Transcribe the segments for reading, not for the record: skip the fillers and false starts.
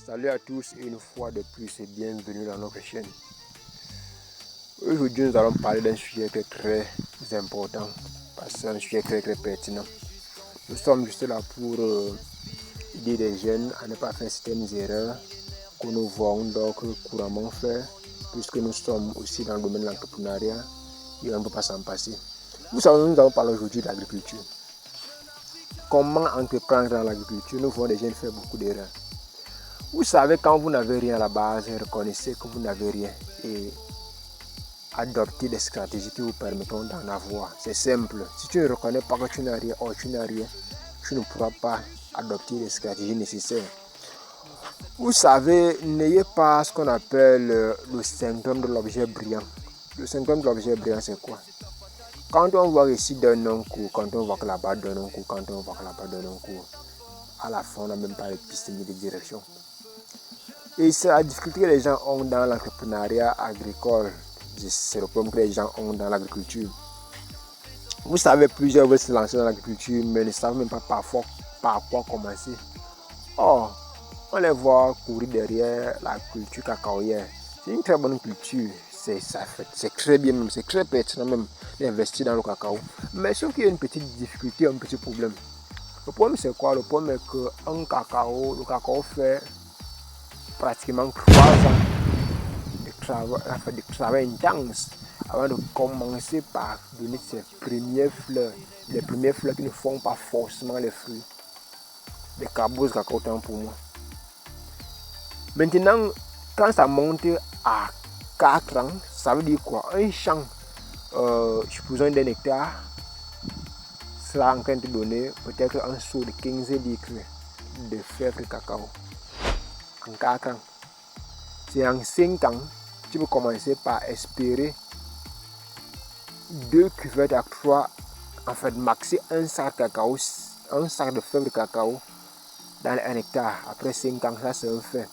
Salut à tous et une fois de plus et bienvenue dans notre chaîne. Aujourd'hui nous allons parler d'un sujet très important parce que c'est un sujet très pertinent. Nous sommes juste là pour aider les jeunes à ne pas faire certaines erreurs que nous voyons donc couramment faire puisque nous sommes aussi dans le domaine de l'entrepreneuriat et on ne peut pas s'en passer. Vous savez, nous allons parler aujourd'hui de l'agriculture. Comment entreprendre dans l'agriculture? Nous voyons les jeunes faire beaucoup d'erreurs. Vous savez, quand vous n'avez rien à la base, reconnaissez que vous n'avez rien et adoptez des stratégies qui vous permettront d'en avoir. C'est simple. Si tu ne reconnais pas que tu n'as rien, tu ne pourras pas adopter les stratégies nécessaires. Vous savez, n'ayez pas ce qu'on appelle le syndrome de l'objet brillant. Le syndrome de l'objet brillant, c'est quoi? Quand on voit ici donne un coup, quand on voit que là-bas donne un coup, quand on voit que là-bas donne un coup, à la fin, on n'a même pas les pistes ni les directions. Et c'est la difficulté que les gens ont dans l'entrepreneuriat agricole. C'est le problème que les gens ont dans l'agriculture. Vous savez, plusieurs veulent se lancer dans l'agriculture, mais ne savent même pas parfois par quoi commencer. Or, on les voit courir derrière la culture cacaoyère. C'est une très bonne culture. C'est très bien même, c'est très pertinent même d'investir dans le cacao. Mais sauf qu'il y a une petite difficulté, un petit problème. Le problème c'est quoi? Le problème est que le cacao fait pratiquement 3 ans de travail intense avant de commencer par donner ses premières fleurs. Les premières fleurs qui ne font pas forcément les fruits. Les carbos cacao temps pour moi. Maintenant, quand ça monte à 4 ans, ça veut dire quoi? Un champ, supposons d'un hectare, sera en train de donner peut-être un seau de 15 litres de fèves de cacao. En 4 ans. C'est en 5 ans, tu peux commencer par espérer 2 cuvettes à 3, en fait, maxer un sac de cacao, un sac de fèves de cacao dans un hectare. Après 5 ans, ça c'est un fait.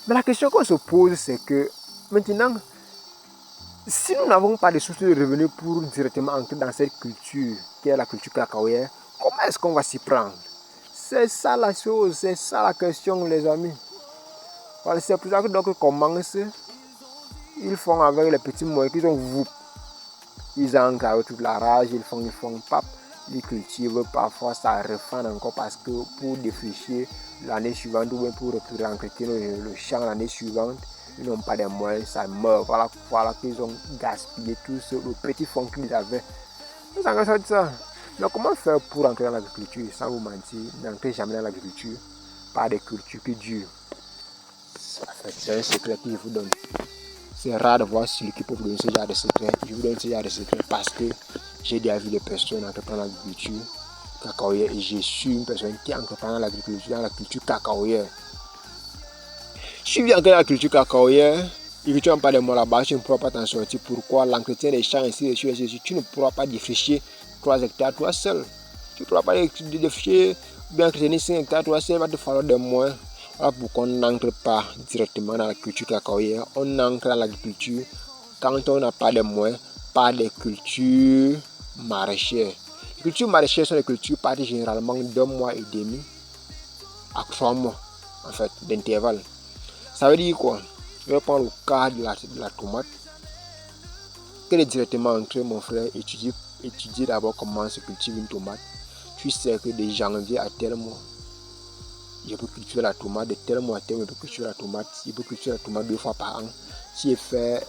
Mais la question qu'on se pose, c'est que maintenant, si nous n'avons pas de sources de revenus pour directement entrer dans cette culture, qui est la culture cacaoyère, comment est-ce qu'on va s'y prendre? C'est ça la chose, c'est ça la question, les amis. Voilà, c'est pour ça que donc commencent, ils font avec les petits moyens qu'ils ont. Ils entrent avec toute la rage, ils font pap, ils cultivent, parfois ça refend encore parce que pour défricher l'année suivante ou bien pour entretenir le champ l'année suivante, ils n'ont pas de moyens, ça meurt. Voilà qu'ils ont gaspillé tout le petit fonds qu'ils avaient. Ils ont ça. Mais comment faire pour entrer dans l'agriculture? Sans vous mentir, n'entrez jamais dans l'agriculture par des cultures qui durent. C'est un secret que je vous donne. C'est rare de voir celui qui peut vous donner ce genre de secret. Je vous donne ce genre de secret parce que j'ai déjà vu des personnes entreprendre l'agriculture cacaoyère et je suis une personne qui entreprend dans l'agriculture, dans la culture cacaoyère. Si tu viens entrer dans la culture cacaoyère et que tu n'as pas de mots là-bas, tu ne pourras pas t'en sortir. Pourquoi? L'entretien des champs, ainsi de suite, tu ne pourras pas défricher 3 hectares toi seul. Tu ne pourras pas défricher, bien entretenir 5 hectares toi seul, il va te falloir des moyens. Voilà pourquoi on n'entre pas directement dans la culture cacaoyère. On entre dans l'agriculture quand on n'a pas de moyens, pas des cultures maraîchères. Les cultures maraîchères sont des cultures parties généralement d'1 mois et demi à 3 mois en fait, d'intervalle. Ça veut dire quoi? Je vais prendre le cas de la tomate. Quel est directement entrer, mon frère, étudier d'abord comment se cultive une tomate. Tu sais que de janvier à tel mois, je peux cultiver la tomate, de tel mois à tel mois, je peux cultiver la tomate. Je peux cultiver la tomate 2 fois par an. Si je fais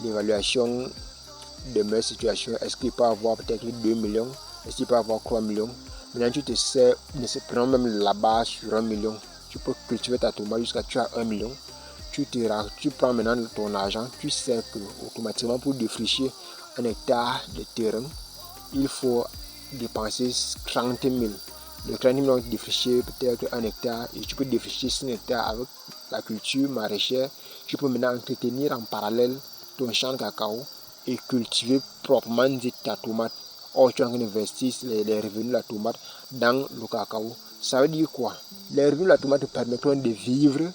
l'évaluation de mes situations, est-ce qu'il peut avoir peut-être 2 millions? Est-ce qu'il peut avoir 3 millions? Maintenant, tu te sais, prenons même la base sur 1 million. Tu peux cultiver ta tomate jusqu'à tu as 1 million. Tu prends maintenant ton argent. Tu sais que automatiquement pour défricher 1 hectare de terrain, il faut dépenser 30 000. Le 30 000 ont défriché peut-être 1 hectare et tu peux défricher 5 hectares avec la culture maraîchère. Tu peux maintenant entretenir en parallèle ton champ de cacao et cultiver proprement dit ta tomate. Or, tu as investi les revenus de la tomate dans le cacao. Ça veut dire quoi? Les revenus de la tomate te permettront de vivre,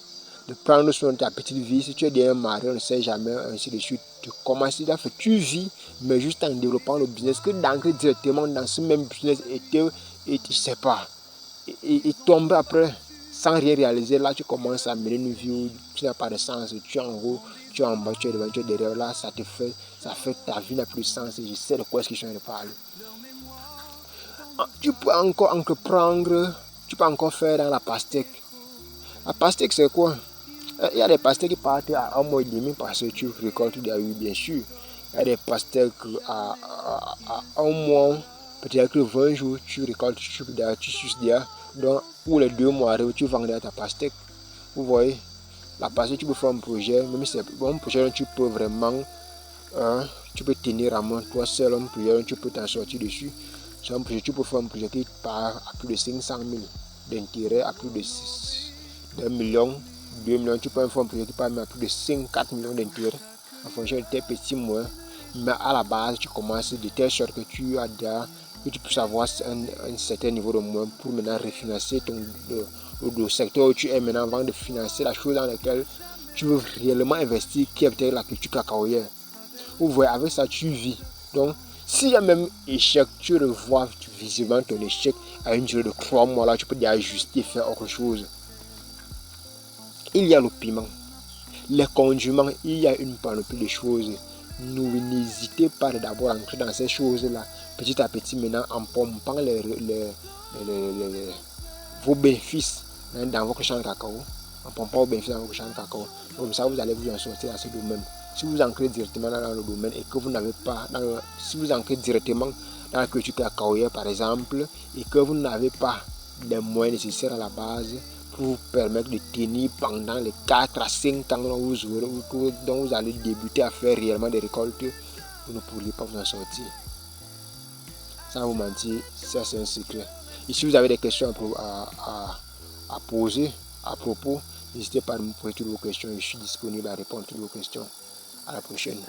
de prendre soin de ta petite vie. Si tu es déjà marié, on ne sait jamais, ainsi de suite. Tu vis, mais juste en développant le business, que d'entrer directement dans ce même business et tu ne sais pas. Et tomber après, sans rien réaliser, là tu commences à mener une vie où tu n'as pas de sens, tu es en haut, tu es en bas, tu es devant, tu es derrière, là ça fait ta vie n'a plus de sens et je sais de quoi est-ce que je suis en train de parler. Tu peux encore entreprendre, tu peux encore faire dans la pastèque. La pastèque c'est quoi? Il y a des pastèques qui partent à 1 mois et demi parce que tu récoltes des huiles, bien sûr. Il y a des pastèques à 1 mois, peut-être que 20 jours, tu récoltes, tu suces déjà. Donc, pour les 2 mois, tu vends ta pastèque. Vous voyez, la pastèque, tu peux faire un projet, même si c'est un projet dont tu peux vraiment, tu peux tenir à main toi seul, un projet dont tu peux t'en sortir dessus. C'est un projet, tu peux faire un projet qui part à plus de 500 000 d'intérêt, à plus de 1 million. 2 millions, tu peux faire un projet qui part à plus de 5-4 millions d'intérêts en fonction de tes petits moyens. Mais à la base, tu commences de telle sorte que tu puisses avoir un certain niveau de moyens pour maintenant refinancer le secteur où tu es maintenant avant de financer la chose dans laquelle tu veux réellement investir, qui est peut-être la culture cacaoyère. Vous voyez, avec ça, tu vis. Donc, s'il y a même échec, tu revois visiblement ton échec à une durée de 3 mois. Là, tu peux déjà ajuster, faire autre chose. Il y a le piment, les condiments, il y a une panoplie de choses. N'hésitez pas d'abord à entrer dans ces choses-là, petit à petit, maintenant, en pompant vos bénéfices dans votre champ de cacao. En pompant vos bénéfices dans votre champ de cacao. Comme ça, vous allez vous en sortir dans ce domaine. Si vous entrez directement dans le domaine et que vous n'avez pas, si vous entrez directement dans la culture cacaoyère, par exemple, et que vous n'avez pas les moyens nécessaires à la base, pour vous permettre de tenir pendant les 4 à 5 ans dont vous allez débuter à faire réellement des récoltes, vous ne pourriez pas vous en sortir. Sans vous mentir, ça c'est un secret. Et si vous avez des questions à poser à propos, n'hésitez pas à me poser toutes vos questions. Je suis disponible à répondre à toutes vos questions. À la prochaine.